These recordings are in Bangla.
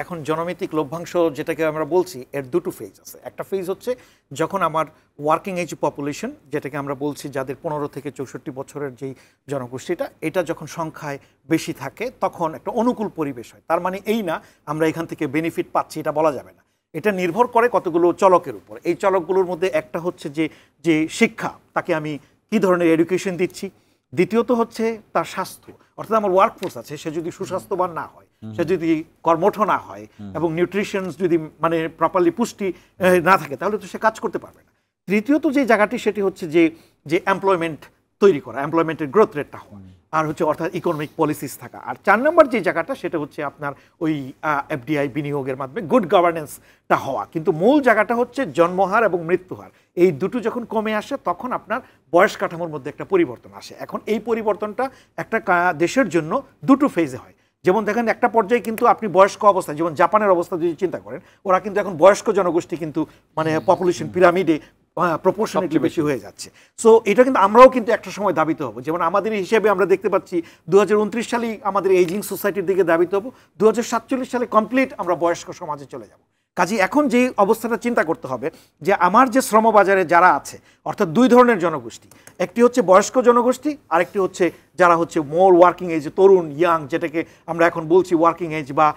এখন জনমিতিক লভ্যাংশ যেটাকে আমরা বলছি এর দুটো ফেজ আছে। একটা ফেজ হচ্ছে যখন আমার ওয়ার্কিং এজ পপুলেশন, যেটাকে আমরা বলছি যাদের 15 থেকে 64 বছরের যেই জনগোষ্ঠীটা, এটা যখন সংখ্যায় বেশি থাকে তখন একটা অনুকূল পরিবেশ হয়। তার মানে এই না আমরা এখান থেকে বেনিফিট পাচ্ছি, এটা বলা যাবে না। এটা নির্ভর করে কতগুলো চলকের উপর। এই চলকগুলোর মধ্যে একটা হচ্ছে যে শিক্ষা, তাকে আমি কী ধরনের এডুকেশন দিচ্ছি। দ্বিতীয়ত হচ্ছে তার স্বাস্থ্য, অর্থাৎ আমার ওয়ার্কফোর্স আছে, সে যদি সুস্বাস্থ্যবান না হয়, সে যদি কর্মঠ না হয় এবং নিউট্রিশন যদি মানে প্রপারলি পুষ্টি না থাকে, তাহলে তো সে কাজ করতে পারবে না। তৃতীয়ত যে জায়গাটি সেটি হচ্ছে যে এমপ্লয়মেন্ট তৈরি করা, এমপ্লয়মেন্টের গ্রোথ রেটটা হওয়া, আর হচ্ছে অর্থাৎ ইকোনমিক পলিসিস থাকা। আর 4 নম্বর যে জায়গাটা সেটা হচ্ছে আপনার ওই এফডিআই বিনিয়োগের মাধ্যমে গুড গভর্নেন্সটা হওয়া। কিন্তু মূল জায়গাটা হচ্ছে জন্মহার এবং মৃত্যুহার, এই দুটো যখন কমে আসে তখন আপনার বয়স কাঠামোর মধ্যে একটা পরিবর্তন আসে। এখন এই পরিবর্তনটা একটা দেশের জন্য দুটো ফেজে হয়। যেমন দেখেন একটা পর্যায়ে কিন্তু আপনি বয়স্ক অবস্থায়, যেমন জাপানের অবস্থা যদি চিন্তা করেন, ওরা কিন্তু এখন বয়স্ক জনগোষ্ঠী কিন্তু মানে পপুলেশন পিরামিডে প্রপোর্শনেটলি বেশি হয়ে যাচ্ছে। সো এটা কিন্তু আমরাও কিন্তু একটা সময় দাবিত হব। যেমন আমাদের হিসেবে আমরা দেখতে পাচ্ছি 2029 সালেই আমাদের এইজিং সোসাইটির দিকে দাবিত হব, 2047 সালে কমপ্লিট আমরা বয়স্ক সমাজে চলে যাব। কাজে এখন যে অবস্থাটা চিন্তা করতে হবে যে আমার যে শ্রমবাজারে যারা আছে, অর্থাৎ দুই ধরনের জনগোষ্ঠী, একটি হচ্ছে বয়স্ক জনগোষ্ঠী, আরেকটি হচ্ছে যারা হচ্ছে মোর ওয়ার্কিং এজ, তরুণ ইয়াং, যেটাকে আমরা এখন বলছি ওয়ার্কিং এজ বা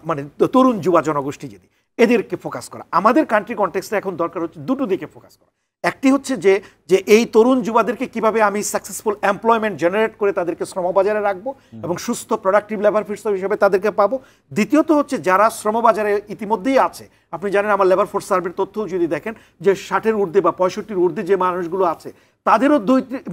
মানে তরুণ যুবা জনগোষ্ঠী, যদি এদেরকে ফোকাস করা। আমাদের কান্ট্রি কনটেক্সটে এখন দরকার হচ্ছে দুটো দিকে ফোকাস করা। একটি হচ্ছে যে এই তরুণ যুবাদেরকে কিভাবে আমি সাকসেসফুল এমপ্লয়মেন্ট জেনারেট করে তাদেরকে শ্রমবাজারে রাখবো এবং সুস্থ প্রোডাক্টিভ লেবার ফোর্স হিসেবে তাদেরকে পাবো। দ্বিতীয়ত হচ্ছে যারা শ্রমবাজারে ইতিমধ্যেই আছে, আপনি জানেন আমার লেবার ফোর্স সার্ভের তথ্যও যদি দেখেন যে 60-এর ঊর্ধ্বে বা 65-র ঊর্ধ্বে যে মানুষগুলো আছে তাদেরও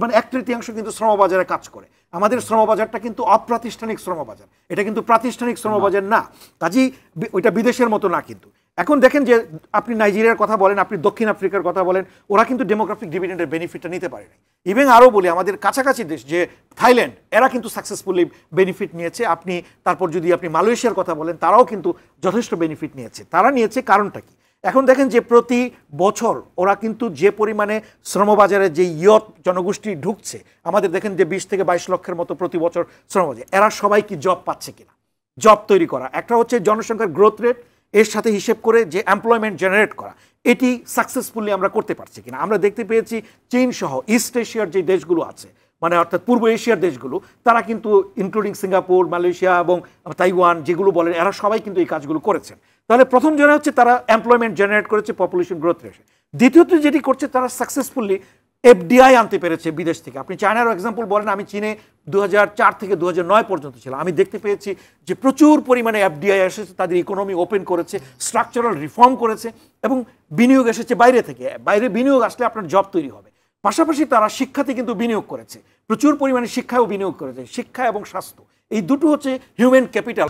1/3 কিন্তু শ্রমবাজারে কাজ করে। আমাদের শ্রমবাজারটা কিন্তু অপ্রাতিষ্ঠানিক শ্রমবাজার, এটা কিন্তু প্রাতিষ্ঠানিক শ্রমবাজার না। কাজেই ওইটা বিদেশের মতো না। কিন্তু এখন দেখেন যে আপনি নাইজেরিয়ার কথা বলেন, আপনি দক্ষিণ আফ্রিকার কথা বলেন, ওরা কিন্তু ডেমোগ্রাফিক ডিভিডেন্ডের বেনিফিটটা নিতে পারে না। ইভেন আরও বলি আমাদের কাছাকাছি দেশ যে থাইল্যান্ড, এরা কিন্তু সাকসেসফুলি বেনিফিট নিয়েছে। আপনি তারপর যদি আপনি মালয়েশিয়ার কথা বলেন, তারাও কিন্তু যথেষ্ট বেনিফিট নিয়েছে। তারা নিয়েছে কারণটা কি? এখন দেখেন যে প্রতি বছর ওরা কিন্তু যে পরিমাণে শ্রমবাজারে যে ইয়ত জনগোষ্ঠী ঢুকছে, আমাদের দেখেন যে 20 থেকে 22 লক্ষের মতো প্রতি বছর শ্রমবাজারে, এরা সবাই কি জব পাচ্ছে কিনা, জব তৈরি করা। একটা হচ্ছে জনসংখ্যার গ্রোথ রেট, এর সাথে হিসেব করে যে এমপ্লয়মেন্ট জেনারেট করা, এটি সাকসেসফুলি আমরা করতে পারছি কিনা। আমরা দেখতে পেয়েছি চীন সহ ইস্ট এশিয়ার যে দেশগুলো আছে, মানে অর্থাৎ পূর্ব এশিয়ার দেশগুলো, তারা কিন্তু ইনক্লুডিং সিঙ্গাপুর, মালয়েশিয়া এবং তাইওয়ান যেগুলো বলেন, এরা সবাই কিন্তু এই কাজগুলো করেছেন। তাহলে প্রথম জানা হচ্ছে তারা এমপ্লয়মেন্ট জেনারেট করেছে পপুলেশন গ্রোথ রেটে। দ্বিতীয়ত যেটি করছে, তারা সাকসেসফুলি এফডিআই আনতে পেরেছে বিদেশ থেকে। আপনি চায়নার এক্সাম্পল বলেন, আমি চীনে 2004 থেকে 2009 পর্যন্ত ছিলাম, আমি দেখতে পেয়েছি যে প্রচুর পরিমাণে এফডিআই এসেছে, তাদের ইকোনমি ওপেন করেছে, স্ট্রাকচারাল রিফর্ম করেছে এবং বিনিয়োগ এসেছে বাইরে থেকে। বাইরে বিনিয়োগ আসলে আপনার জব তৈরি হবে। পাশাপাশি তারা শিক্ষাতে কিন্তু বিনিয়োগ করেছে, প্রচুর পরিমাণে শিক্ষায়ও বিনিয়োগ করেছে। শিক্ষা এবং স্বাস্থ্য, এই দুটো হচ্ছে হিউম্যান ক্যাপিটাল।